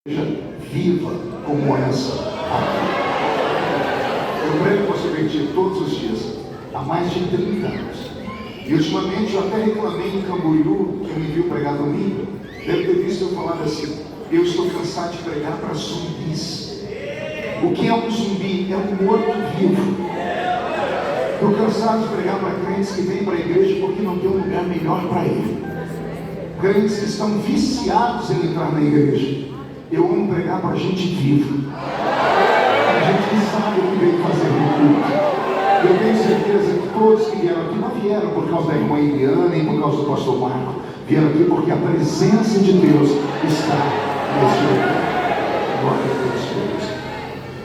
viva como essa aqui. Eu prego possivelmente todos os dias, há mais de 30 anos. E ultimamente eu até reclamei em Camboriú, que me viu pregar domingo, deve ter visto eu falar assim: eu estou cansado de pregar para zumbis. O que é um zumbi? É um morto-vivo. Estou cansado de pregar para crentes que vêm para a igreja porque não tem um lugar melhor para ele. Crentes que estão viciados em entrar na igreja. Eu amo pregar para gente viva, para gente que sabe o que veio fazer no culto. Eu tenho certeza que todos que vieram aqui não vieram por causa da irmã Eliana, nem por causa do pastor Marco. Vieram aqui porque a presença de Deus está neste lugar. Glória a Deus por isso.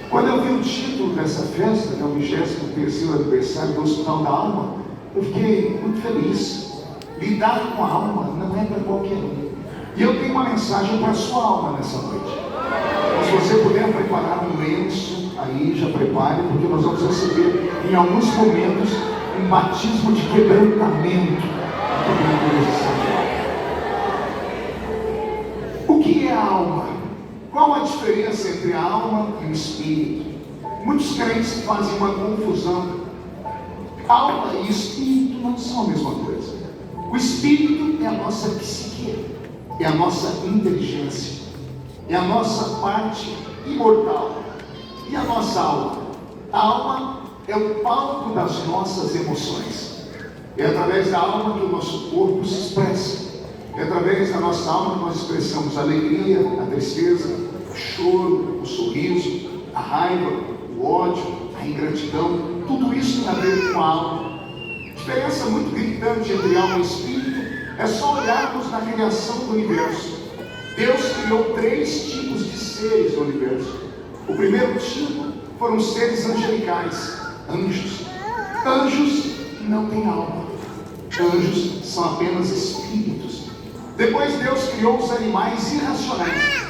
Quando eu vi o título dessa festa, que é o 23º aniversário do Hospital da Alma, eu fiquei muito feliz. Lidar com a alma não é para qualquer um. E eu tenho uma mensagem para a sua alma nessa noite. Então, se você puder preparar um lenço aí, já prepare, porque nós vamos receber em alguns momentos um batismo de quebrantamento. O que é a alma? Qual a diferença entre a alma e o espírito? Muitos crentes fazem uma confusão. Alma e espírito não são a mesma coisa. O espírito é a nossa psique, é a nossa inteligência, é a nossa parte imortal. E a nossa alma? A alma é o palco das nossas emoções. É através da alma que o nosso corpo se expressa. É através da nossa alma que nós expressamos a alegria, a tristeza, o choro, o sorriso, a raiva, o ódio, a ingratidão. Tudo isso tem a ver com a alma. A diferença muito gritante entre alma e espírito é só olharmos na criação do universo. Deus criou 3 tipos de seres no universo. O primeiro tipo foram os seres angelicais, anjos. Anjos não têm alma. Anjos são apenas espíritos. Depois Deus criou os animais irracionais: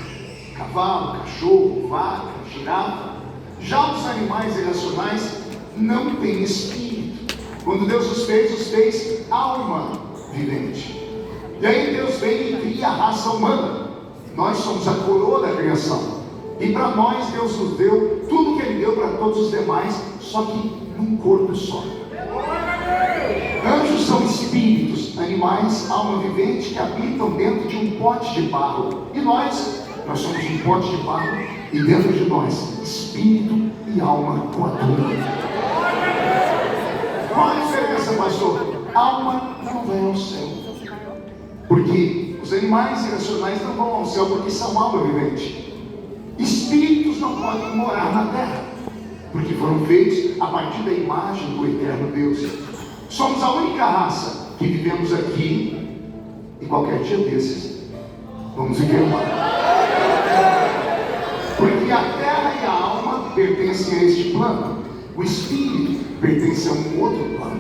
cavalo, cachorro, vaca, girafa. Já os animais irracionais não têm espírito. Quando Deus os fez alma vivente. E aí Deus vem e cria a raça humana. Nós somos a coroa da criação. E para nós Deus nos deu tudo que Ele deu para todos os demais, só que num corpo só. Anjos são espíritos, animais, alma vivente, que habitam dentro de um pote de barro. E nós somos um pote de barro, e dentro de nós, espírito e alma coatuam. Qual a diferença, pastor? Alma não vai ao céu. Porque os animais irracionais não vão ao céu porque são alma vivente. Espíritos não podem morar na terra, porque foram feitos a partir da imagem do eterno Deus. Somos a única raça que vivemos aqui, e qualquer dia desses vamos enfermar. Porque a terra e a alma pertencem a este plano. O espírito pertence a um outro plano.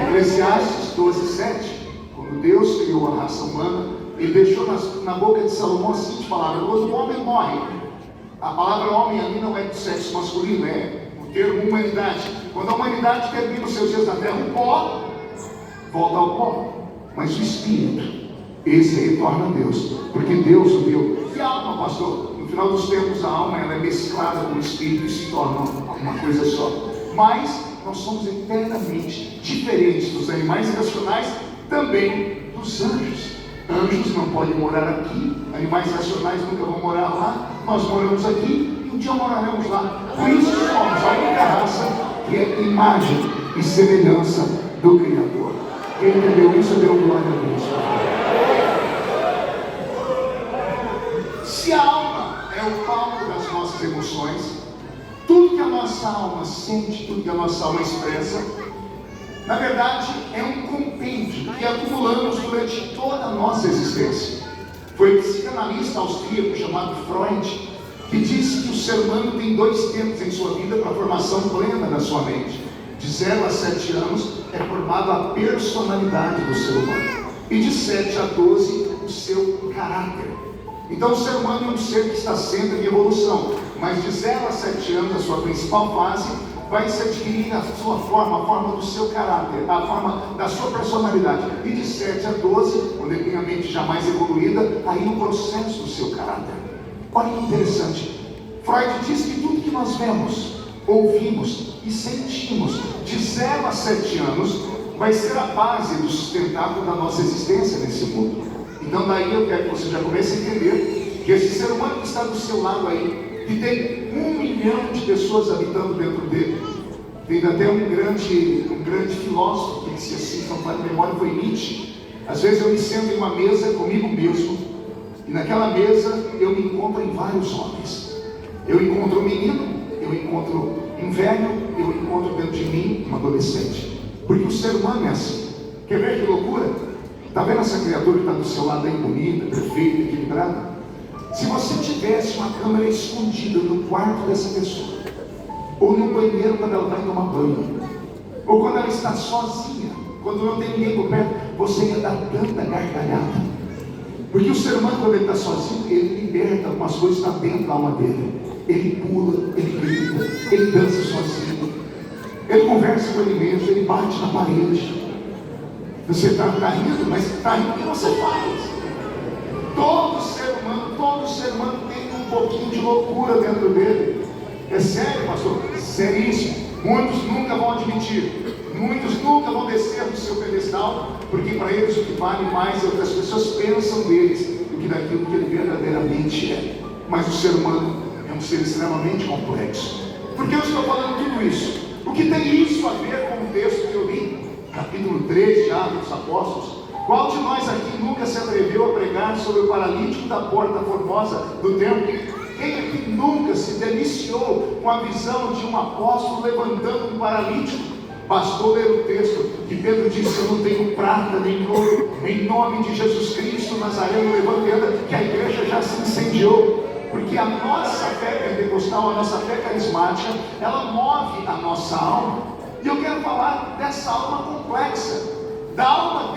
Eclesiastes 12:7. Quando Deus criou a raça humana, Ele deixou na boca de Salomão a seguinte palavra: quando o homem morre, a palavra homem ali não é do sexo masculino, é o termo humanidade. Quando a humanidade termina os seus dias na terra, o pó volta ao pó. Mas o espírito, esse retorna a Deus, porque Deus o deu. E a alma, pastor? No final dos tempos, a alma ela é mesclada com o espírito e se torna uma coisa só. Mas nós somos eternamente diferentes dos animais irracionais, também dos anjos. Anjos não podem morar aqui, animais racionais nunca vão morar lá. Nós moramos aqui e um dia moraremos lá. Por isso somos a única raça que é imagem e semelhança do Criador. Quem entendeu isso, deu glória a Deus. Se a alma é o palco das nossas emoções, tudo que a nossa alma sente, tudo que a nossa alma expressa, na verdade é um compêndio que acumulamos durante toda a nossa existência. Foi o psicanalista austríaco chamado Freud que disse que o ser humano tem 2 tempos em sua vida para a formação plena da sua mente. De 0 a 7 anos é formada a personalidade do ser humano, e de 7 a 12 o seu caráter. Então o ser humano é um ser que está sempre em evolução, mas de 0 a 7 anos, a sua principal fase, vai se adquirir a sua forma, a forma do seu caráter, a forma da sua personalidade. E de 7 a 12, quando ele tem a mente já mais evoluída, aí o processo do seu caráter. Olha que interessante. Freud diz que tudo que nós vemos, ouvimos e sentimos de 0 a 7 anos vai ser a base do sustentável da nossa existência nesse mundo. Então daí eu quero que você já comece a entender que esse ser humano que está do seu lado aí, que tem 1 milhão de pessoas habitando dentro dele, tem até um grande filósofo que disse assim, se não falha a memória, foi Nietzsche. Às vezes eu me sento em uma mesa comigo mesmo, e naquela mesa eu me encontro em vários homens. Eu encontro um menino, eu encontro um velho, eu encontro dentro de mim um adolescente. Porque o ser humano é assim. Quer ver que loucura? Está vendo essa criatura que está do seu lado aí, bonita, perfeita, equilibrada? Se você tivesse uma câmera escondida no quarto dessa pessoa, ou no banheiro quando ela vai tomar banho, ou quando ela está sozinha, quando não tem ninguém por perto, você ia dar tanta gargalhada. Porque o ser humano, quando ele está sozinho, ele liberta algumas coisas que estão dentro da alma dele. Ele pula, ele grita, ele dança sozinho, ele conversa com ele mesmo, ele bate na parede. Você está rindo, mas está rindo o que você faz. Todo ser humano tem um pouquinho de loucura dentro dele. É sério, pastor? Seríssimo. Muitos nunca vão admitir, muitos nunca vão descer do seu pedestal, porque para eles o que vale mais é o que as pessoas pensam deles do que daquilo que ele verdadeiramente é. Mas o ser humano é um ser extremamente complexo. Por que eu estou falando tudo isso? O que tem isso a ver com o texto que eu li? Capítulo 3 de Atos dos Apóstolos. Qual de nós aqui nunca se atreveu a pregar sobre o paralítico da porta formosa do templo? Quem aqui nunca se deliciou com a visão de um apóstolo levantando um paralítico? Bastou ler o texto que Pedro disse: eu não tenho prata nem ouro, em nome de Jesus Cristo Nazareno, levanta, que a igreja já se incendiou. Porque a nossa fé pentecostal, a nossa fé carismática, ela move a nossa alma. E eu quero falar dessa alma complexa, da alma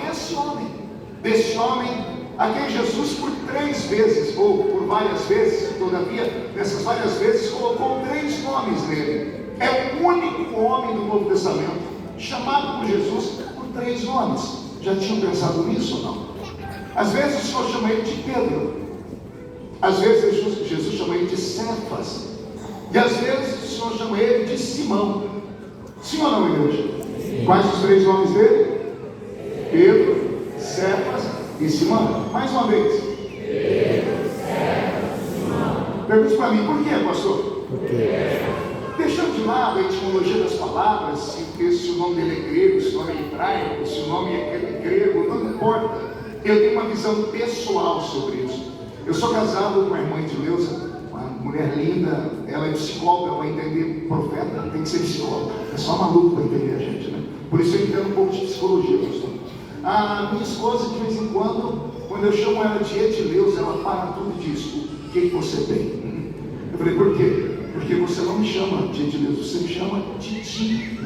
desse homem a quem Jesus por 3 vezes, ou por várias vezes, todavia, nessas várias vezes, colocou 3 nomes nele. É o único homem do Novo Testamento chamado por Jesus por 3 nomes. Já tinham pensado nisso ou não? Às vezes o Senhor chama ele de Pedro, às vezes Jesus chama ele de Cefas, e às vezes o Senhor chama ele de Simão. Sim ou não, igreja? Sim. Quais os 3 nomes dele? Pedro, Cefas e Simão. Mais uma vez. Pedro, Cefas e Simão. Pergunte para mim, por que, pastor? Por quê? Deixando de lado a etimologia das palavras, se o nome dele é grego, se o nome é hebraico, se o nome é grego, não importa. Eu tenho uma visão pessoal sobre isso. Eu sou casado com a irmã Edileuza, uma mulher linda, ela é psicóloga, para entender profeta, tem que ser psicóloga. É só maluco para entender a gente, né? Por isso eu entendo um pouco de psicologia, pastor. A minha esposa, de vez em quando eu chamo ela de Edileuza, ela para tudo e diz: o que você tem? Eu falei: por quê? Porque você não me chama de Edileuza, você me chama de Ti.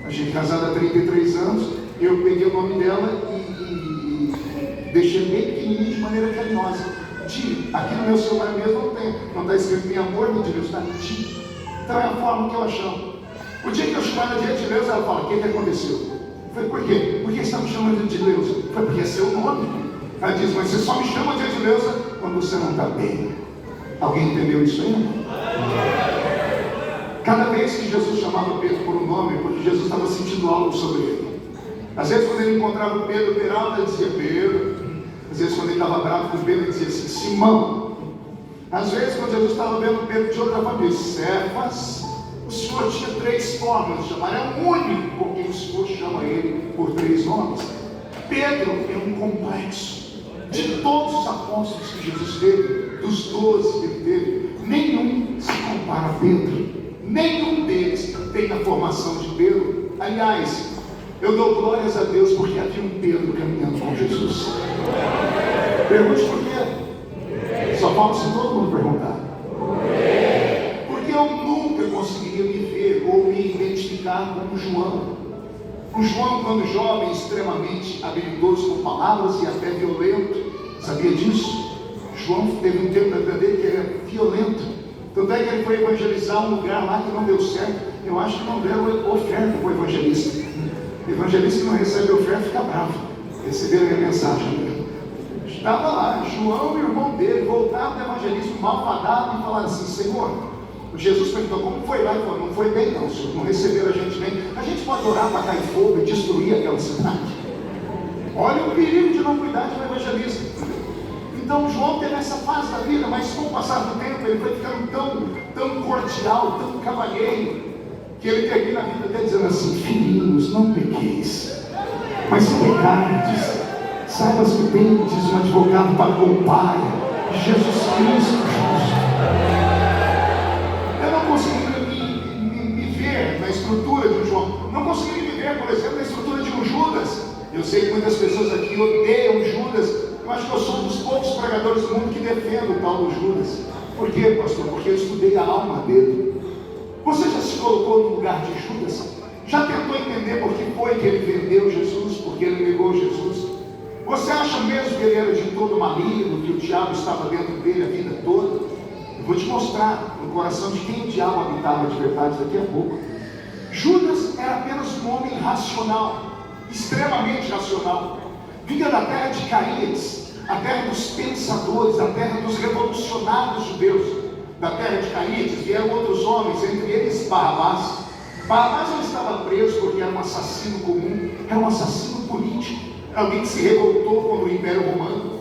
A gente é casada há 33 anos, eu peguei o nome dela e deixei bem pequenininho de maneira carinhosa. Ti. Aqui no meu celular mesmo não está escrito nem amor, nem Edileuza, está Ti. Então é a forma que eu a chamo. O dia que eu chamo ela de Edileuza, ela fala: o que aconteceu? Eu falei: por quê? Por que você está me chamando de Edileuza? Eu falei: porque é seu nome. Ela diz: mas você só me chama de Edileuza quando você não está bem. Alguém entendeu isso aí? Cada vez que Jesus chamava Pedro por um nome, porque Jesus estava sentindo algo sobre ele. Às vezes quando ele encontrava o Pedro Peralta, ele dizia Pedro. Às vezes quando ele estava bravo com Pedro, ele dizia assim: Simão. Às vezes quando Jesus estava vendo Pedro de outra família, Cefas. O Senhor tinha 3 formas de chamar, é o único por quem o Senhor chama ele por 3 nomes. Pedro é um complexo. De todos os apóstolos que Jesus teve, dos 12 que ele teve, nenhum se compara a Pedro. Nenhum deles tem a formação de Pedro. Aliás, eu dou glórias a Deus porque havia um Pedro caminhando com Jesus. Pergunte por quê? Só falta se todo mundo perguntar. Porque eu nunca conseguiria me ver ou me identificar como João. O João, quando jovem, extremamente habilidoso com palavras e até violento. Sabia disso? João teve um tempo da vida dele que era violento. Tanto é que ele foi evangelizar um lugar lá que não deu certo. Eu acho que não deram oferta para o evangelista. O evangelista que não recebe oferta fica bravo. Receberam a minha mensagem. Estava lá, João e o irmão dele voltaram do evangelismo malvadado e falaram assim: Senhor, Jesus perguntou como foi lá, ele falou: não foi bem não, Senhor, não receberam a gente bem. A gente pode orar para cair fogo e destruir aquela cidade? Olha o perigo de não cuidar de um evangelismo. Então João teve essa fase da vida, mas com o passar do tempo ele foi ficando tão cordial, tão cavalheiro, que ele termina a vida dele dizendo assim: filhinhos, não pequeis, mas se pecardes, saibas que tendes um advogado para com o Pai, Jesus Cristo justo. Eu não consegui me ver na estrutura de um João, não consegui me ver, por exemplo, na estrutura de um Judas. Eu sei que muitas pessoas aqui odeiam Judas. Eu acho que eu sou um dos poucos pregadores do mundo que defendo o tal do Judas. Por quê, pastor? Porque eu estudei a alma dele. Você já se colocou no lugar de Judas? Já tentou entender por que foi que ele vendeu Jesus? Porque ele negou Jesus? Você acha mesmo que ele era de todo maligno, que o diabo estava dentro dele a vida toda? Eu vou te mostrar no coração de quem o diabo habitava de verdade daqui a pouco. Judas era apenas um homem racional, extremamente racional. Vinha da terra de Caríades, a terra dos pensadores, a terra dos revolucionários judeus. Da terra de Caríades vieram outros homens, entre eles Barrabás. Barrabás não estava preso porque era um assassino comum, era um assassino político, era alguém que se revoltou contra o Império Romano.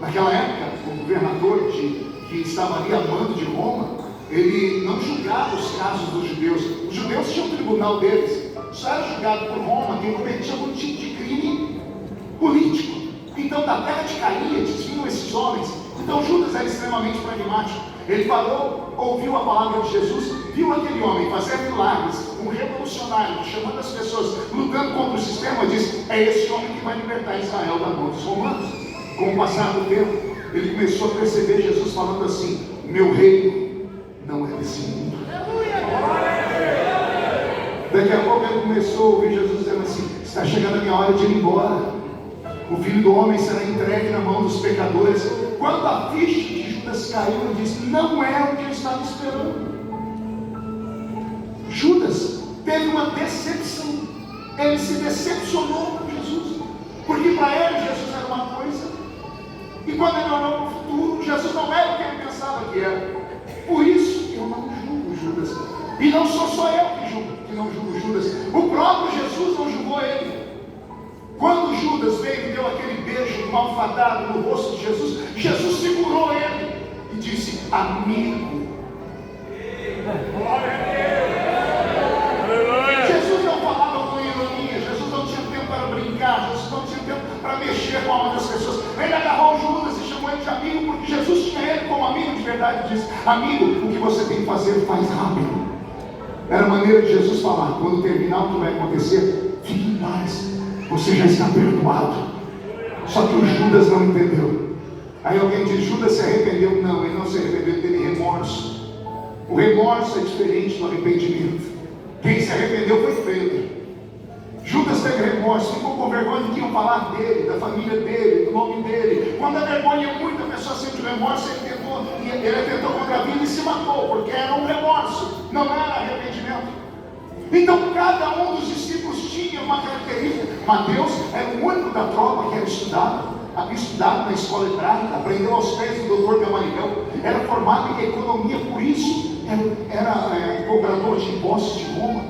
Naquela época, o governador que estava ali a mando de Roma, ele não julgava os casos dos judeus. Os judeus tinham o tribunal deles, só era julgado por Roma quem cometia algum tipo de crime político. Então da terra de Caríades vinham esses homens. Então Judas era extremamente pragmático. Ele parou, ouviu a palavra de Jesus, viu aquele homem fazer milagres, um revolucionário, chamando as pessoas, lutando contra o sistema, disse: é esse homem que vai libertar Israel da mão dos romanos. Com o passar do tempo, ele começou a perceber Jesus falando assim: meu reino não é desse mundo. Daqui a pouco ele começou a ouvir Jesus dizendo assim: está chegando a minha hora de ir embora. O Filho do Homem será entregue na mão dos pecadores. Quando a ficha de Judas caiu, ele disse: não é o que eu estava esperando. Judas teve uma decepção. Ele se decepcionou com Jesus, porque para ele Jesus era uma coisa, e quando ele olhou para o futuro, Jesus não era o que ele pensava que era. Por isso eu não julgo Judas. E não sou só eu que não julgo Judas. O próprio Jesus não julgou ele. Quando Judas veio e deu aquele beijo malfadado no rosto de Jesus, Jesus segurou ele e disse: amigo. Jesus não falava com ironia, Jesus não tinha tempo para brincar, Jesus não tinha tempo para mexer com a alma das pessoas. Ele agarrou Judas e chamou ele de amigo, porque Jesus tinha ele como amigo de verdade e disse: amigo, o que você tem que fazer, faz rápido. Era a maneira de Jesus falar: quando terminar o que vai acontecer, fique em paz. Você já está perdoado. Só que o Judas não entendeu. Aí alguém diz: Judas se arrependeu. Não, ele não se arrependeu, ele teve remorso. O remorso é diferente do arrependimento. Quem se arrependeu foi Pedro. Judas teve remorso, ficou com vergonha de que iam falar dele, da família dele, do nome dele. Quando a vergonha é muita, a pessoa sente remorso, ele tentou contra a vida e se matou, porque era um remorso, não era arrependimento. Então cada um dos discípulos tinha uma característica. Mateus era o único da tropa que era estudado, havia estudado na escola hebraica, aprendeu aos pés do doutor Gamaliel, era formado em economia, por isso era cobrador de impostos de Roma.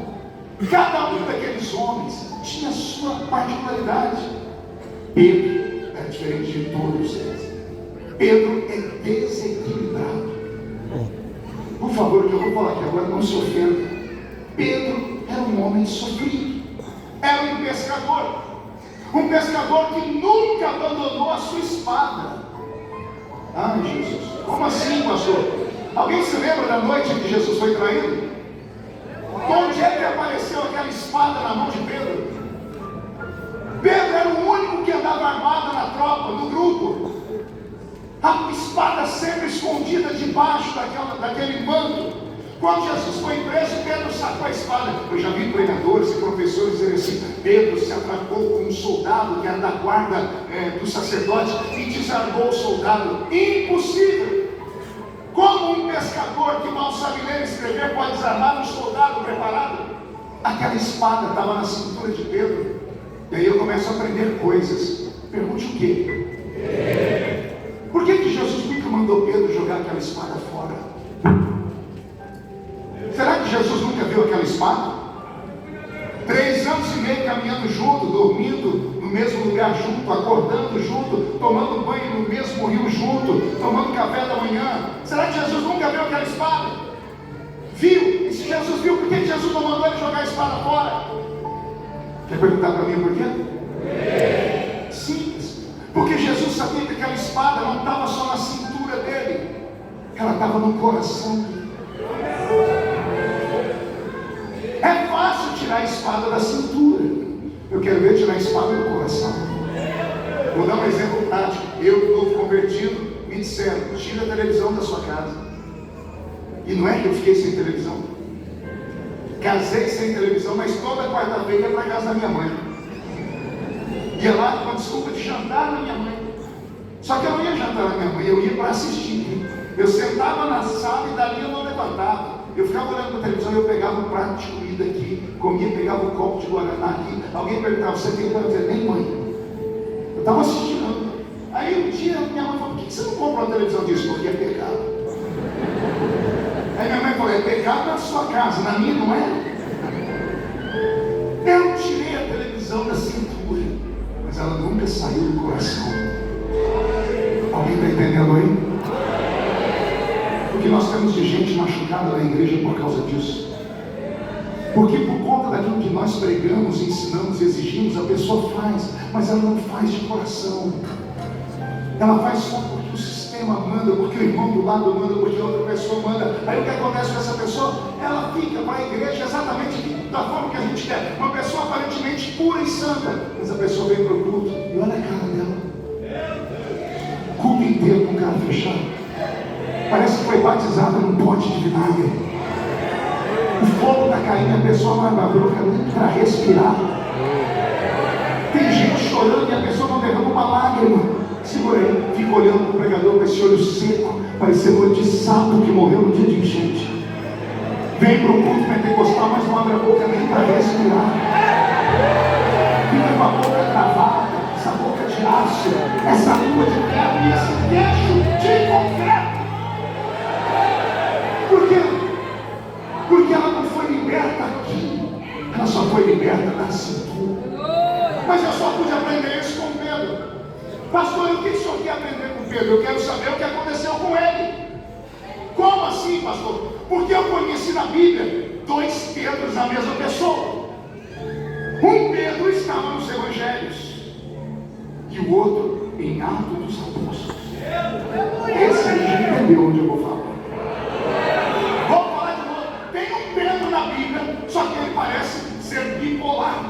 Cada um daqueles homens tinha sua particularidade. Pedro era diferente de todos eles. Pedro é desequilibrado. Por favor, o que eu vou falar aqui agora, não se ofenda. Pedro era um homem sofrido, era um pescador que nunca abandonou a sua espada. Ai, Jesus, como assim, pastor? Alguém se lembra da noite em que Jesus foi traído? Onde é que apareceu aquela espada na mão de Pedro? Pedro era o único que andava armado na tropa, no grupo. A espada sempre escondida debaixo daquele manto. Quando Jesus foi preso, Pedro sacou a espada. Eu já vi pregadores e professores dizerem assim: Pedro se atracou com um soldado que era da guarda do sacerdote e desarmou o soldado. Impossível! Como um pescador que mal sabe ler e escrever pode desarmar um soldado preparado? Aquela espada estava na cintura de Pedro. E aí eu começo a aprender coisas. Pergunte o quê? jogar aquela espada fora. Será que Jesus nunca viu aquela espada? 3 anos e meio caminhando junto, dormindo no mesmo lugar junto, acordando junto, tomando banho no mesmo rio junto, tomando café da manhã. Será que Jesus nunca viu aquela espada? Viu? E se Jesus viu, por que Jesus não mandou ele jogar a espada fora? Quer perguntar para mim por quê? Simples. Porque Jesus sabia que aquela espada não estava só na cintura dele, ela estava no coração dele. É fácil tirar a espada da cintura. Eu quero ver tirar a espada do coração. Vou dar um exemplo prático. Eu, novo convertido, me disseram: tira a televisão da sua casa. E não é que eu fiquei sem televisão. Casei sem televisão, mas toda quarta-feira ia para casa da minha mãe. Ia lá com a desculpa de jantar na minha mãe. Só que eu não ia jantar na minha mãe, eu ia para assistir. Eu sentava na sala e dali eu não levantava. Eu ficava olhando para a televisão e eu pegava um prato de comida aqui, comia, pegava um copo de guaraná aqui. Alguém perguntava: você tem para dizer? Nem mãe. Eu estava assistindo. Aí um dia minha mãe falou: por que você não compra uma televisão disso? Porque é pecado. Aí minha mãe falou: é pecado na sua casa, na minha não é? Eu tirei a televisão da cintura, mas ela nunca saiu do coração. Alguém está entendendo aí? Porque nós temos de gente machucada na igreja por causa disso. Porque por conta daquilo que nós pregamos, ensinamos, exigimos, a pessoa faz, mas ela não faz de coração. Ela faz só porque o sistema manda, porque o irmão do lado manda, porque a outra pessoa manda. Aí o que acontece com essa pessoa? Ela fica para a igreja exatamente da forma que a gente quer. Uma pessoa aparentemente pura e santa, mas a pessoa vem para o culto e olha a cara dela. O culto inteiro com o cara fechado. Parece que foi batizada num pote de vinagre. O fogo está caindo, a pessoa não abre a boca nem para respirar. Tem gente chorando e a pessoa não derrama uma lágrima. Segura aí, fica olhando para o pregador com esse olho seco, parecendo olho de sapo que morreu no dia de enchente. Vem para o culto pentecostal, mas não abre a boca nem para respirar. Fica com a boca travada, essa boca de aço, essa língua de ferro e esse queixo de concreto. Por quê? Porque ela não foi liberta aqui, ela só foi liberta da cintura. Mas eu só pude aprender isso com Pedro. Pastor, o que o senhor quer aprender com Pedro? Eu quero saber o que aconteceu com ele. Como assim, pastor? Porque eu conheci na Bíblia 2 Pedros na mesma pessoa. Um Pedro estava nos Evangelhos e o outro em Atos dos Apóstolos. Esse aí já entendeu onde eu vou falar. Pedro na Bíblia, só que ele parece ser bipolar.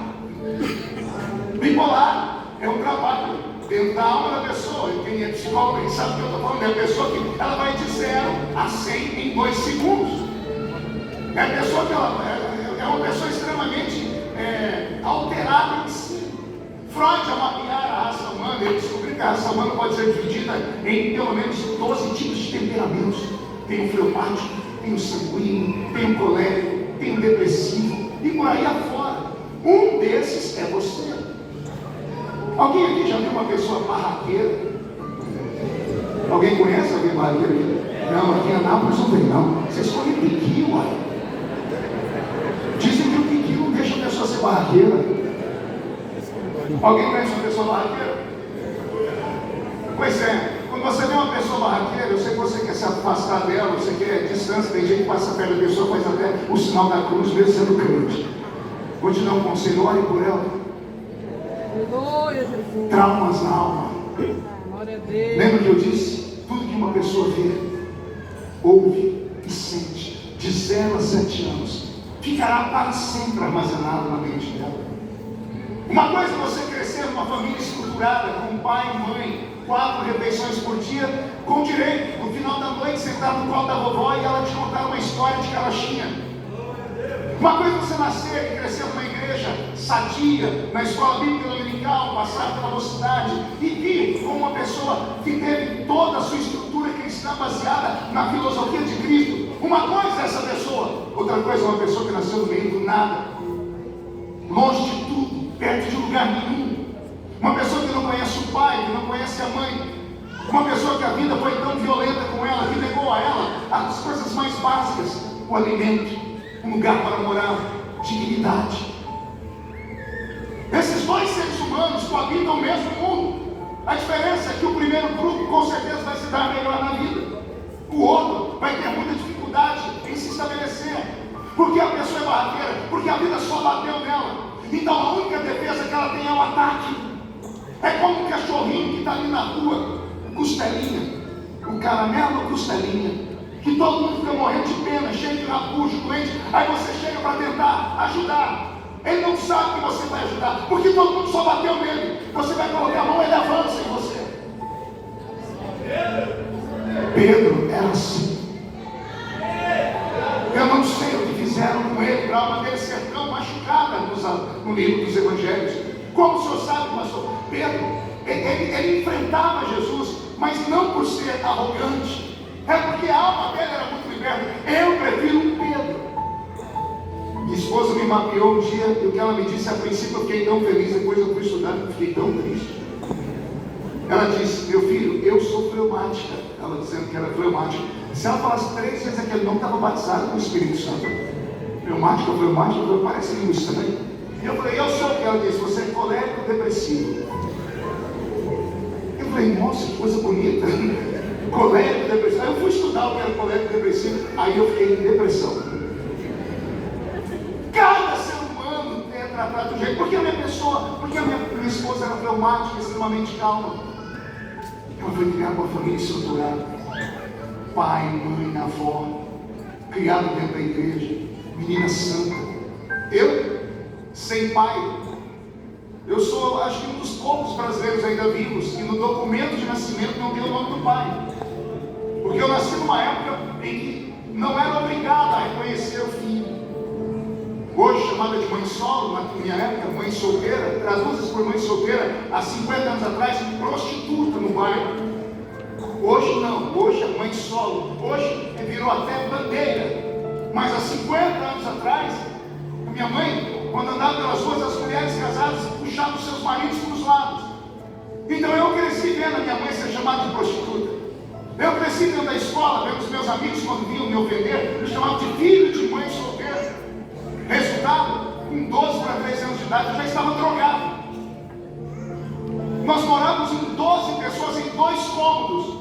Bipolar é um trabalho dentro da alma da pessoa. E quem é psicólogo, quem sabe o que eu estou falando, é a pessoa que ela vai de 0 a 100 em 2 segundos. É a pessoa que é uma pessoa extremamente alterada em si. Freud, ao mapear a raça humana, ele descobriu que a raça humana pode ser dividida em pelo menos 12 tipos de temperamentos. Tem o fleumático, tem o sanguíneo, tem o colérico, tem o depressivo e por aí afora. Um desses é você. Alguém aqui já viu uma pessoa barraqueira? Alguém conhece alguém barraqueiro aqui? Não, aqui em Anápolis não tem não. Vocês comem piqui, uai. Dizem que o piqui não deixa a pessoa ser barraqueira. Alguém conhece uma pessoa barraqueira? Pois é. Quando você vê uma pessoa barraqueira, eu sei que você quer se afastar dela, você quer distância, tem gente que passa perto da pessoa, faz até o sinal da cruz, mesmo sendo crente. Vou te dar um conselho, ore por ela. Traumas na alma. Lembra que eu disse? Tudo que uma pessoa vê, ouve e sente, de 0 a 7 anos, ficará para sempre armazenado na mente dela. Uma coisa é você crescer numa família estruturada, com pai e mãe, 4 refeições por dia, com direito, no final da noite, sentar no colo da vovó e ela te contar uma história de carochinha. Uma coisa é você nascer e crescer numa igreja sadia, na escola bíblica dominical, passar pela mocidade e vir como uma pessoa que teve toda a sua estrutura cristã baseada na filosofia de Cristo. Uma coisa é essa pessoa, outra coisa é uma pessoa que nasceu no meio do nada, longe de tudo, perto de lugar nenhum. Uma pessoa que não conhece o pai, que não conhece a mãe. Uma pessoa que a vida foi tão violenta com ela, que negou a ela as coisas mais básicas: o alimento, um lugar para morar, dignidade. Esses dois seres humanos coabitam o mesmo mundo. A diferença é que o primeiro grupo com certeza vai se dar melhor na vida. O outro vai ter muita dificuldade em se estabelecer. Porque a pessoa é barraqueira, porque a vida só bateu nela. Então a única defesa que ela tem é o ataque. É como um cachorrinho que está ali na rua, costelinha, o caramelo costelinha, que todo mundo fica morrendo de pena, cheio de rabujo, doente. Aí você chega para tentar ajudar. Ele não sabe que você vai ajudar, porque todo mundo só bateu nele. Você vai colocar a mão, ele avança em você. Pedro era assim. Eu não sei o que fizeram com ele para a alma dele ser tão machucada no livro dos Evangelhos. Como o senhor sabe, pastor? Pedro, ele enfrentava Jesus, mas não por ser arrogante. É porque a alma dele era muito liberta. Eu prefiro Pedro. Minha esposa me mapeou um dia, e o que ela me disse a princípio eu fiquei tão feliz, depois eu fui estudar e fiquei tão triste. Ela disse: meu filho, eu sou fleumática. Ela dizendo que era fleumática. Se ela falasse 3 vezes aquele nome, estava batizado com o Espírito Santo. Fleumática, parece meio estranho. E eu falei: eu sou o que? Ela disse: você é colérico depressivo. Eu falei: nossa, que coisa bonita. Colérico depressivo. Aí eu fui estudar o que era colérico depressivo. Aí eu fiquei em depressão. Cada ser humano é tratado do jeito. Porque a minha esposa era fleumática, extremamente calma. Ela foi criada com uma família estruturada. Pai, mãe, avó, criado dentro da igreja, menina santa. Eu, sem pai, eu sou, acho que um dos poucos brasileiros ainda vivos que no documento de nascimento não tem o nome do pai. Porque eu nasci numa época em que não era obrigado a reconhecer o filho. Hoje chamada de mãe solo, na minha época, mãe solteira, traduzes por mãe solteira, há 50 anos atrás, prostituta no bairro. Hoje não, hoje é mãe solo, hoje virou até bandeira. Mas há 50 anos atrás, a minha mãe, quando andava pelas ruas, as mulheres casadas puxavam seus maridos para os lados. Então eu cresci vendo a minha mãe ser chamada de prostituta. Eu cresci dentro da escola, vendo os meus amigos quando vinham me ofender, me chamavam de filho de mãe solteira. Resultado, com 12 para 13 anos de idade, eu já estava drogado. Nós morávamos em 12 pessoas em 2 cômodos.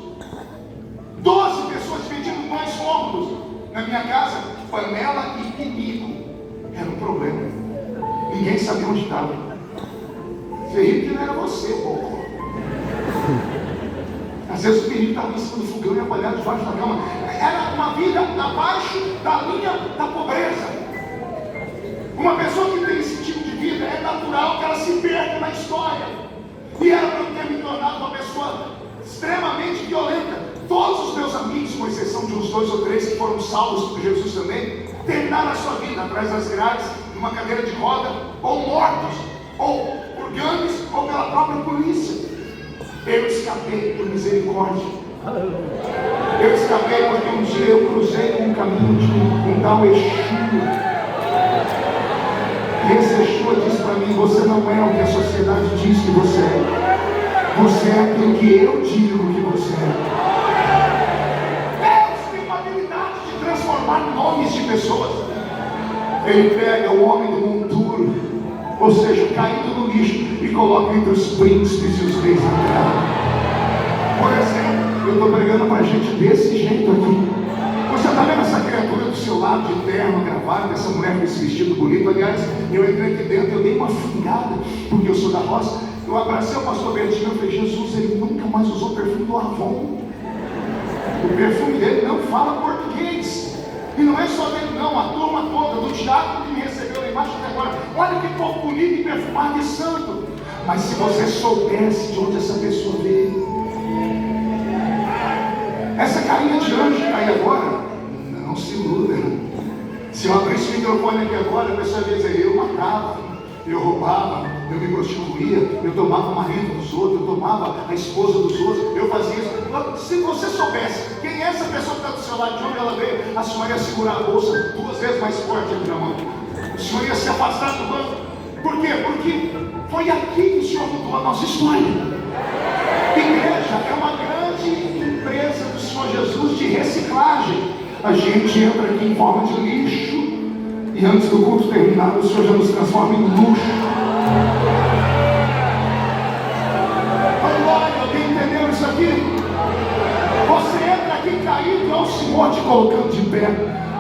12 pessoas dividindo 2 cômodos. Na minha casa, panela e pinico era um problema. Ninguém sabia onde estava. Você riu que não era você, pô. Às vezes o pinico estava em cima do fogão e apanhado debaixo da cama. Era uma vida abaixo da linha da pobreza. Uma pessoa que tem esse tipo de vida, é natural que ela se perca na história. E era para eu ter me tornado uma pessoa extremamente violenta. Todos os meus amigos, com exceção de uns 2 ou 3 que foram salvos por Jesus também, terminaram a sua vida atrás das grades, numa cadeira de roda, ou mortos, ou por gangues, ou pela própria polícia. Eu escapei por misericórdia. Eu escapei porque um dia eu cruzei um caminho de um tal Exu. E esse Exu disse para mim: você não é o que a sociedade diz que você é. Você é aquilo que eu digo que você é. Deus tem uma habilidade de transformar nomes de pessoas. Ele pega o homem do mundo duro, ou seja, caído no lixo, e coloca entre os príncipes e os reis da terra. Por exemplo, eu estou pregando para gente desse jeito aqui. Você está vendo essa criatura do seu lado, de terno, gravata, essa mulher com esse vestido bonito? Aliás, eu entrei aqui dentro, eu dei uma fungada, porque eu sou da roça. Eu abracei o pastor Bertinho e falei: Jesus, ele nunca mais usou o perfume do Avon. O perfume dele não fala português. E não é só dele não, a turma toda, do diácono que me recebeu lá embaixo até agora. Olha que povo bonito e perfumado e santo. Mas se você soubesse de onde essa pessoa veio, essa carinha de anjo que está aí agora, não se iluda. Se eu abrisse o microfone aqui agora, a pessoa ia dizer: eu matava, eu roubava, eu me prostituía, eu tomava o marido dos outros, eu tomava a esposa dos outros, eu fazia isso. Se você soubesse quem é essa pessoa que está do seu lado, de onde ela veio, a senhora ia segurar a bolsa 2 vezes mais forte aqui na mão. O senhor ia se afastar do banco. Por quê? Porque foi aqui que o Senhor mudou a nossa história. Igreja é uma grande Senhor Jesus de reciclagem. A gente entra aqui em forma de lixo, e antes do culto terminar, o Senhor já nos transforma em luxo. Glória, alguém entendeu isso aqui? Você entra aqui caído, é o Senhor te colocando de pé.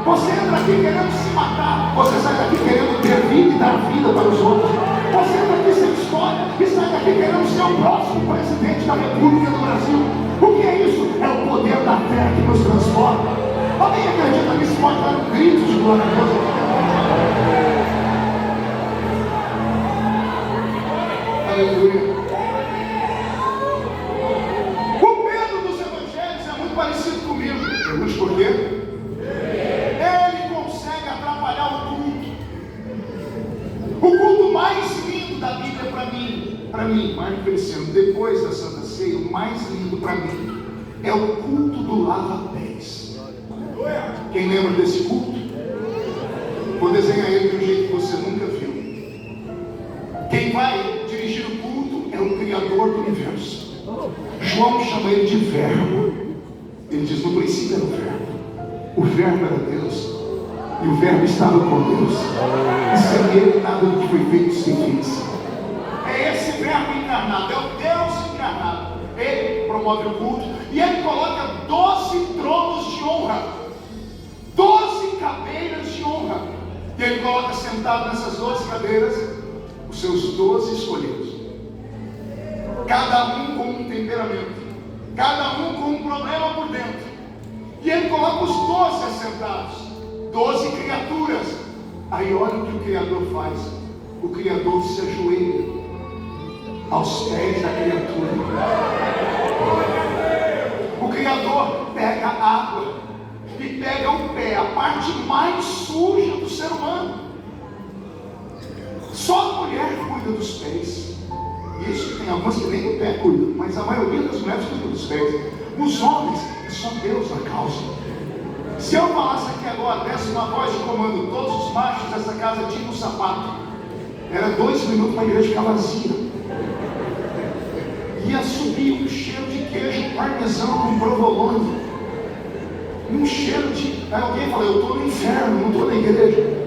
Você entra aqui querendo se matar, você sai daqui querendo ter vida e dar vida para os outros. Você entra aqui sem história e sai daqui querendo ser o próximo presidente da República do Brasil. O que é isso? É o poder da fé que nos transforma. Alguém acredita que isso pode dar um grito de glória a Deus? Aleluia. O Pedro dos evangelhos é muito parecido comigo. Pergunte por quê? Ele consegue atrapalhar o culto. O culto mais lindo da Bíblia para mim, Marco Feliciano, depois da Santa Ceia, o mais lindo para mim é o culto do lava-pés. Quem lembra desse culto? Vou desenhar ele de um jeito que você nunca viu. Quem vai dirigir o culto é o Criador do universo. João chama ele de Verbo. Ele diz: no princípio era o Verbo. O Verbo era Deus. E o Verbo estava com Deus. E sem ele nada do que foi feito se fez. É esse Verbo encarnado, é o Deus encarnado. Ele promove o culto e ele coloca 12 tronos de honra. 12 cadeiras de honra. E ele coloca sentado nessas 12 cadeiras os seus 12 escolhidos. Cada um com um temperamento, cada um com um problema por dentro. E ele coloca os 12 assentados, 12 criaturas. Aí olha o que o Criador faz. O Criador se ajoelha aos pés da criatura. O Criador pega água e pega o pé, a parte mais suja do ser humano. Só a mulher cuida dos pés. Isso tem algumas que nem o pé cuida, mas a maioria das mulheres cuida dos pés. Os homens, é só Deus na causa. Se eu falasse aqui agora, desse uma voz de comando, todos os machos dessa casa tinham um sapato, era 2 minutos para a igreja ficar vazia. Ia subir um cheiro de queijo parmesão com provolone, um cheiro de... Aí alguém fala: eu estou no inferno, não estou na igreja.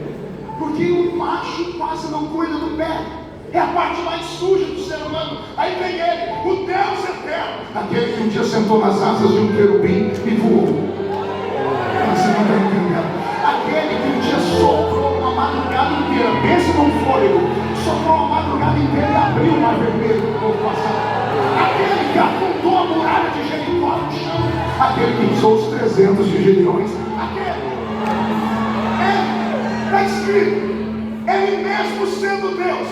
Porque o macho quase não cuida do pé. É a parte mais suja do ser humano. Aí vem ele, o Deus eterno, aquele que um dia sentou nas asas de um querubim e voou. Você não está entendendo? Aquele que um dia soprou uma madrugada inteira, pensa num fôlego, soprou uma madrugada inteira e abriu o mar vermelho para o povo passar. Aquele que afundou a muralha de Jericó no chão. Aquele que usou os 300 de Gideões. Aquele. Está escrito: ele mesmo sendo Deus,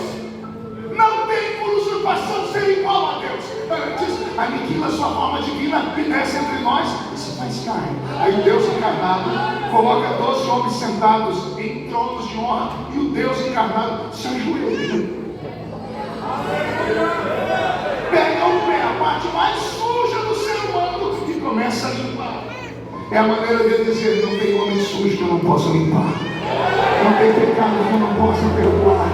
não tem por usurpação ser igual a Deus. Antes, aniquila sua forma divina e desce entre nós e se faz carne. Aí Deus encarnado coloca 12 homens sentados em tronos de honra, e o Deus encarnado se ajoelha. Pega o pé, a parte mais suja do ser humano, e começa a limpar. É a maneira de dizer: não tem homem sujo que eu não possa limpar. Não tem pecado que eu não possa perdoar.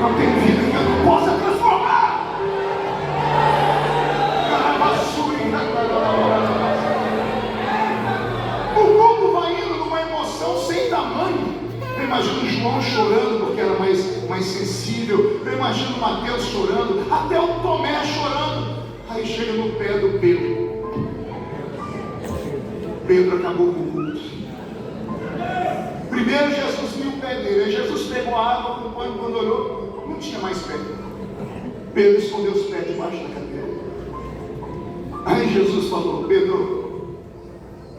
Não tem vida que eu não possa transformar. O culto vai indo numa emoção sem tamanho. Eu imagino João chorando porque era mais sensível. Eu imagino Mateus chorando, até o Tomé chorando. Aí chega no pé do Pedro. Pedro acabou com o culto. Primeiro Jesus viu o pé dele. Aí Jesus pegou a água com o pano, quando olhou, não tinha mais pé. Pedro escondeu os pés debaixo da cadeira. Aí Jesus falou: Pedro,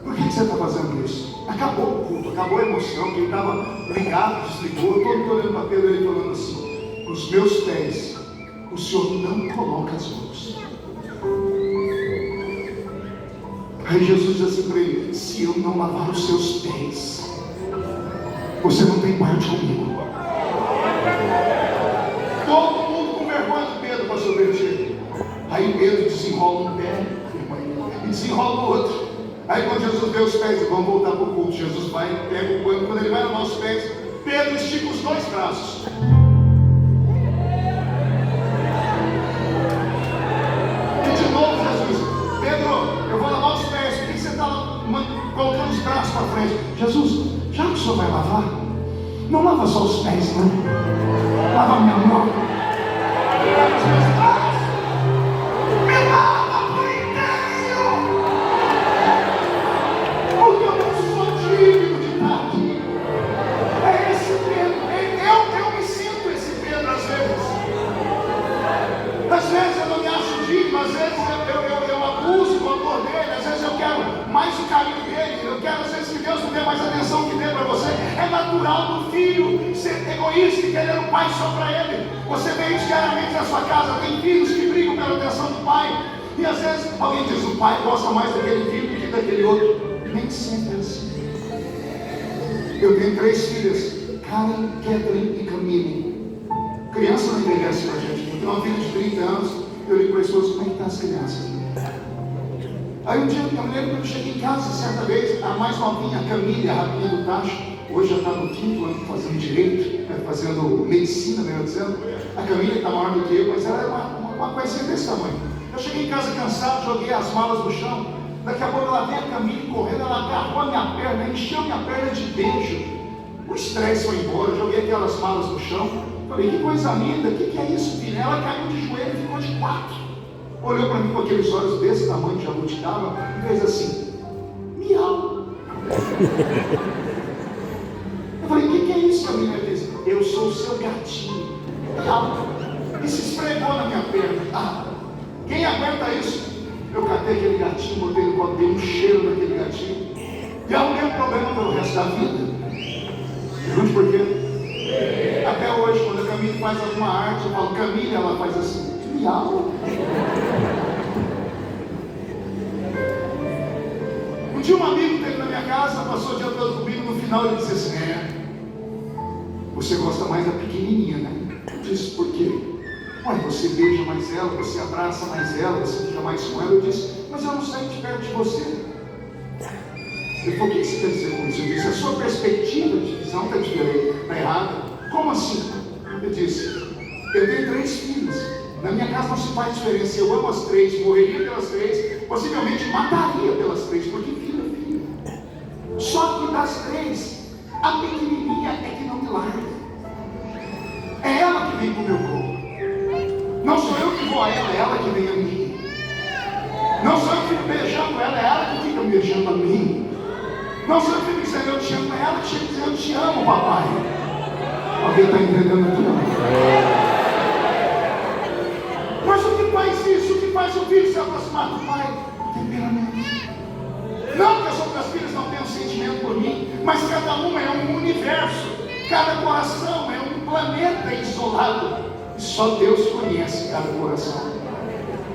por que você está fazendo isso? Acabou o culto, acabou a emoção. Quem estava ligado desligou. Eu estou olhando para Pedro, ele falando assim: os meus pés o Senhor não coloca as mãos. Aí Jesus diz assim para ele: se eu não lavar os seus pés, você não tem parte comigo. Todo mundo com vergonha de Pedro para subverter. Aí Pedro desenrola um pé e desenrola o outro. Aí quando Jesus vê os pés, e vamos voltar para o culto, Jesus vai, pega o pano. Quando ele vai lavar os pés, Pedro estica os 2 braços. E de novo Jesus: Pedro, eu vou lavar os pés. Por que você está frente: Jesus, já que o senhor vai lavar, não lava só os pés, não. Lava minha mão. Lava os meus pés. Me lava por inteiro. Porque eu não sou digno de estar aqui. É esse Pedro. Eu me sinto esse Pedro às vezes. Às vezes eu não me acho digno, às vezes eu abuso do amor dele, às vezes eu quero mais o carinho dele, eu quero às vezes que Deus me dê mais atenção que dê para você. É natural do filho ser egoísta e querer um pai só para ele. Você vê isso diariamente na sua casa, tem filhos que brigam pela atenção do pai, e às vezes alguém diz: o pai gosta mais daquele filho do que daquele outro. Nem sempre é assim. Eu tenho 3 filhas, Karen, Kathleen e Camille. Criança não envelhece pra gente. Eu tenho uma filha de 30 anos, eu ligo para a esposa: como é que estão as crianças? Aí um dia eu me lembro que eu cheguei em casa certa vez, a mais novinha, a Camille, a rapinha do Tacho, hoje já está no 5º ano fazendo direito, fazendo medicina, melhor dizendo. A Camille está maior do que eu, mas ela é uma coisinha desse tamanho. Eu cheguei em casa cansado, joguei as malas no chão. Daqui a pouco ela vem, a Camille correndo, ela agarrou a minha perna, encheu minha perna de beijo. O estresse foi embora, eu joguei aquelas malas no chão. Falei: que coisa linda, o que é isso, filha? Ela caiu de joelho e ficou de 4. Olhou para mim com aqueles olhos desse tamanho, jabuticaba, e fez assim: miau. Eu falei: o que é isso, Camila? Ela disse: eu sou o seu gatinho. Miau. E se esfregou na minha perna. Ah, quem aguenta isso? Eu catei aquele gatinho, botei no copo, dei um cheiro naquele gatinho, e arrumei um problema pelo resto da vida. Pergunte por quê? Até hoje, quando a Camille faz alguma arte, eu falo: Camille, ela faz assim: miau. Um dia um amigo teve na minha casa, passou o dia todo comigo, no final ele disse assim: você gosta mais da pequenininha, né? Eu disse: por quê? Ué, você beija mais ela, você abraça mais ela, você fica mais com ela. Eu disse: mas eu não saio de perto de você. Ele falou: o que você quer dizer com isso? Eu disse: a sua perspectiva de visão está diferente, está errada. Como assim? Eu disse: eu tenho 3 filhos. Na minha casa não se faz diferença. Eu amo as 3, morreria pelas 3, possivelmente mataria pelas 3, porque filho é filho. Só que das 3, a pequenininha é que não me larga. É ela que vem para o meu corpo. Não sou eu que vou a ela, é ela que vem a mim. Não sou eu que fico beijando ela, é ela que fica beijando a mim. Não sou eu que fico dizendo eu te amo, é ela que chega dizendo eu te amo, papai. Alguém está entendendo aqui, não? Mas o que faz isso? O que faz o filho se aproximar do pai? O temperamento. Não que as outras filhas não tenham sentimento por mim, mas cada uma é um universo. Cada coração é um planeta isolado. E só Deus conhece cada coração.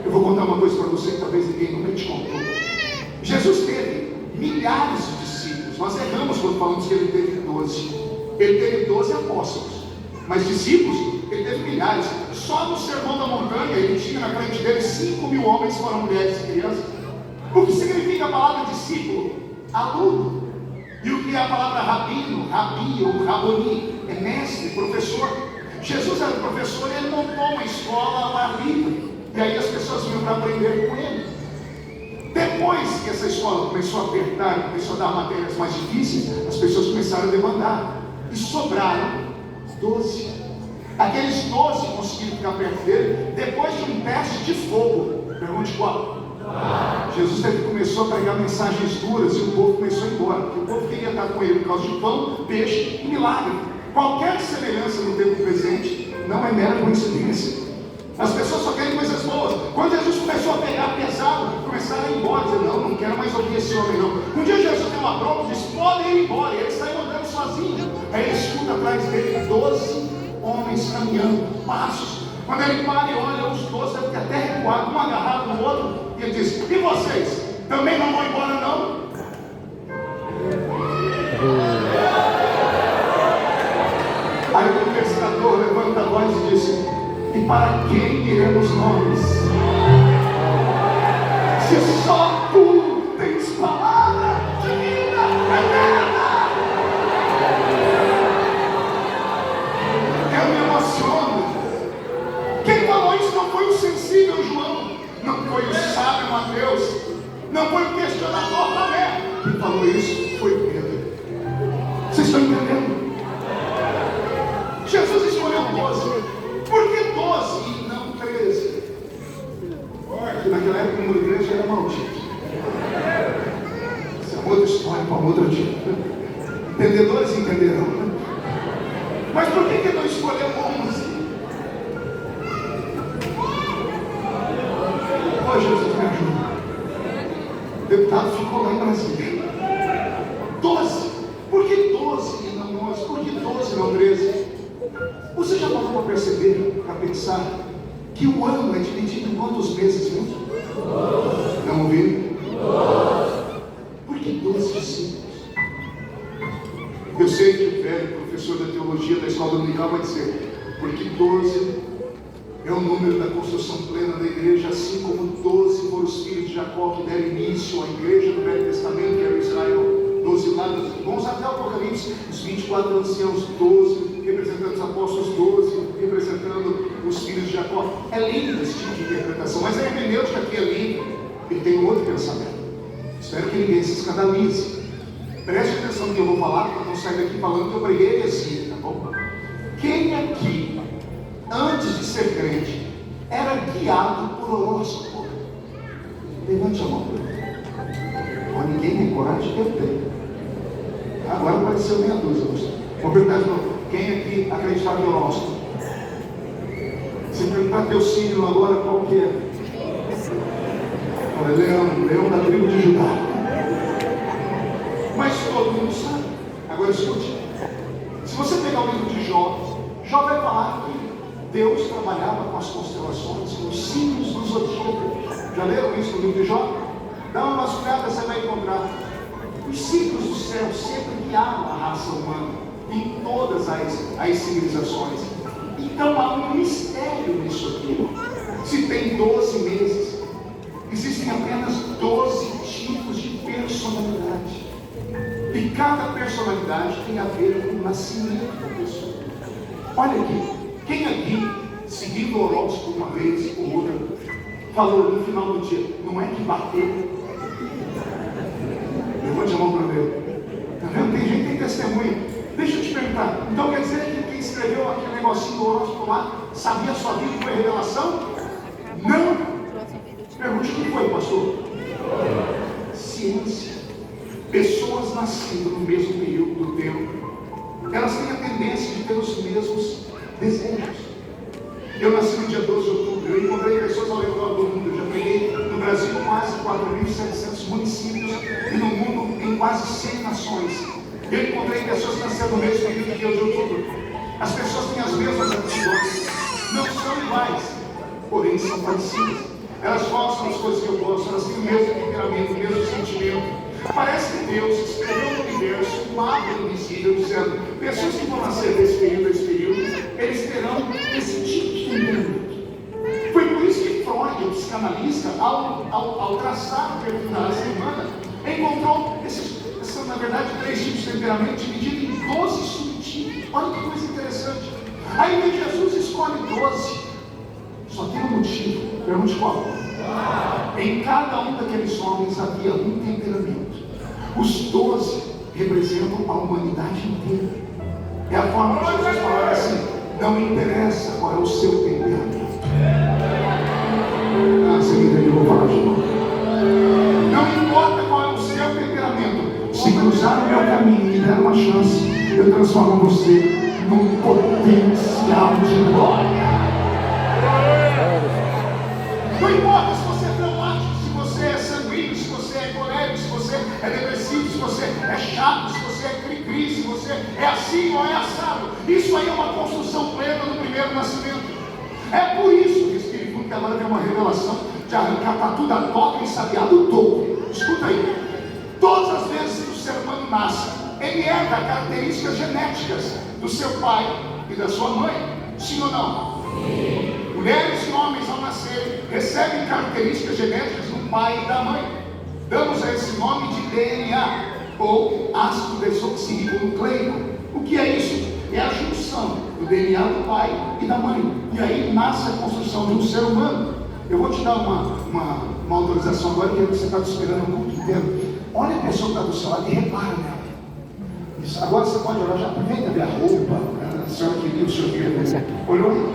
Eu vou contar uma coisa para você que talvez ninguém nunca te contou. Jesus teve milhares de discípulos. Nós erramos quando falamos que ele teve 12. Ele teve 12 apóstolos. Mas discípulos, ele teve milhares. Só no Sermão da Montanha, ele tinha na frente dele 5.000 homens, foram mulheres e crianças. O que significa a palavra discípulo? Aluno. E o que é a palavra rabino, rabi ou raboni? É mestre, professor. Jesus era professor e ele montou uma escola ao ar livre. E aí as pessoas vinham para aprender com ele. Depois que essa escola começou a apertar, começou a dar matérias mais difíceis, as pessoas começaram a demandar. E sobraram 12. Aqueles 12 conseguiram ficar perto dele depois de um teste de fogo. Pergunte qual? Jesus começou a pregar mensagens duras e o povo começou a ir embora, porque o povo queria estar com ele por causa de pão, peixe e milagre. Qualquer semelhança no tempo presente não é mera coincidência. As pessoas só querem coisas boas. Quando Jesus começou a pegar pesado, começaram a ir embora, dizer: não quero mais ouvir esse homem não. Um dia Jesus deu uma bronca e disse: podem ir embora. E ele saiu andando sozinho. Aí ele escuta atrás dele 12 homens caminhando, passos. Quando ele para e olha, os 12 devem ter até recuado, um agarrado no outro. E ele diz: e vocês? Também não vão embora não? Aí o pescador levanta a voz e disse: e para quem iremos nós? Se só tu tens palavra de vida eterna. Eu me emociono. Quem falou isso não foi o sensível João, não foi o sábio Mateus, não foi o questionador Tomé. Quem falou isso foi Pedro. outro dia. Entendedores entenderão. Mas por que não escolheu 11? Oh, Jesus, me ajuda. O deputado ficou lá em Brasília. 12. Por que 12 e não 11? Por que 12 e não 13? Você já parou para perceber, para pensar, que o ano é dividido em quantos meses mesmo? Não ouviram? Por que 12 discípulos? Eu sei que o velho professor da teologia da escola dominical vai dizer, porque 12 é o número da construção plena da igreja, assim como 12 foram os filhos de Jacó que deram início à igreja do Velho Testamento, que era Israel. 12 lados, vamos até o Apocalipse, os 24 anciãos, 12 representando os apóstolos, 12 representando os filhos de Jacó. É lindo esse tipo de interpretação, mas a hermenêutica aqui é linda e tem um outro pensamento. Espero que ninguém se escandalize. Preste atenção no que eu vou falar, para não sair daqui falando que eu preguei heresia, tá bom? Quem aqui, antes de ser crente, era guiado por horóscopo? Levante a mão. Mas ninguém tem coragem? Eu tenho. Agora apareceu meia dúzia. Vou perguntar de novo. Quem aqui acreditava no horóscopo? Se perguntar teu signo agora, qual que é? Olha, leão da tribo de Judá. Mas todo mundo sabe. Agora escute. Se você pegar o livro de Jó, Jó vai falar que Deus trabalhava com as constelações, com os signos do zodíaco. Já leram isso no livro de Jó? Dá uma vasculhada, você vai encontrar. Os signos do céu sempre guiaram a raça humana em todas as civilizações. Então há um mistério nisso aqui. Se tem 12 meses, existem apenas 12 tipos de personalidade. E cada personalidade tem a ver com o nascimento da pessoa. Olha aqui, quem aqui, seguindo o horóscopo uma vez ou outra, falou no final do dia, não é que bateu? Levante a mão para ver. Está vendo? Tem gente que tem testemunha. Deixa eu te perguntar. Então quer dizer que quem escreveu aquele negocinho do horóscopo lá sabia a sua vida e foi revelação? Não. Pergunte o que foi, pastor. Ciência. Pessoas nascidas no mesmo período do tempo, elas têm a tendência de ter os mesmos desejos. Eu nasci no dia 12 de outubro. Eu encontrei pessoas ao redor do mundo. Eu já peguei no Brasil quase 4.700 municípios e no mundo em quase 100 nações. Eu encontrei pessoas que nasceram no mesmo período que eu de outubro. As pessoas têm as mesmas aptidões, não são iguais, porém são parecidas. Elas gostam das coisas que eu gosto, elas têm o mesmo temperamento, o mesmo sentimento. Parece que Deus escreveu no universo um mapa invisível, dizendo: pessoas que vão nascer desse período, eles terão esse tipo de temperamento. Foi por isso que Freud, o psicanalista, ao traçar o perfil da raça humana, encontrou são na verdade 3 tipos de temperamento divididos em 12 subtipos. Olha que coisa interessante. Aí Jesus escolhe 12. Só tem um motivo. Pergunte qual? Em cada um daqueles homens havia um temperamento. Os 12 representam a humanidade inteira. É a forma que Jesus falava assim: não interessa qual é o seu temperamento. Você me entendeu? Vou falar de novo. Não importa qual é o seu temperamento. Se cruzar no meu caminho e me der uma chance, eu transformo você num potencial de glória. Não importa se você é traumático, se você é sanguíneo, se você é colérico, se você é depressivo, se você é chato, se você é cri-cri, se você é assim ou é assado. Isso aí é uma construção plena do primeiro nascimento. É por isso que o Espírito Santo agora tem uma revelação de arrancar para tudo a toca e sabiado o topo. Escuta aí. Todas as vezes que o ser humano nasce, ele herda características genéticas do seu pai e da sua mãe. Sim ou não? Sim. Mulheres e homens ao nascer recebem características genéticas do pai e da mãe. Damos a esse nome de DNA, ou ácido desoxirribonucleico. O que é isso? É a junção do DNA do pai e da mãe. E aí nasce a construção de um ser humano. Eu vou te dar uma autorização agora, que você está esperando o culto inteiro. Olha a pessoa que está do seu lado e repara nela. Isso. Agora você pode olhar, já aproveita ver a roupa, a senhora queria o seu filho. Olhou?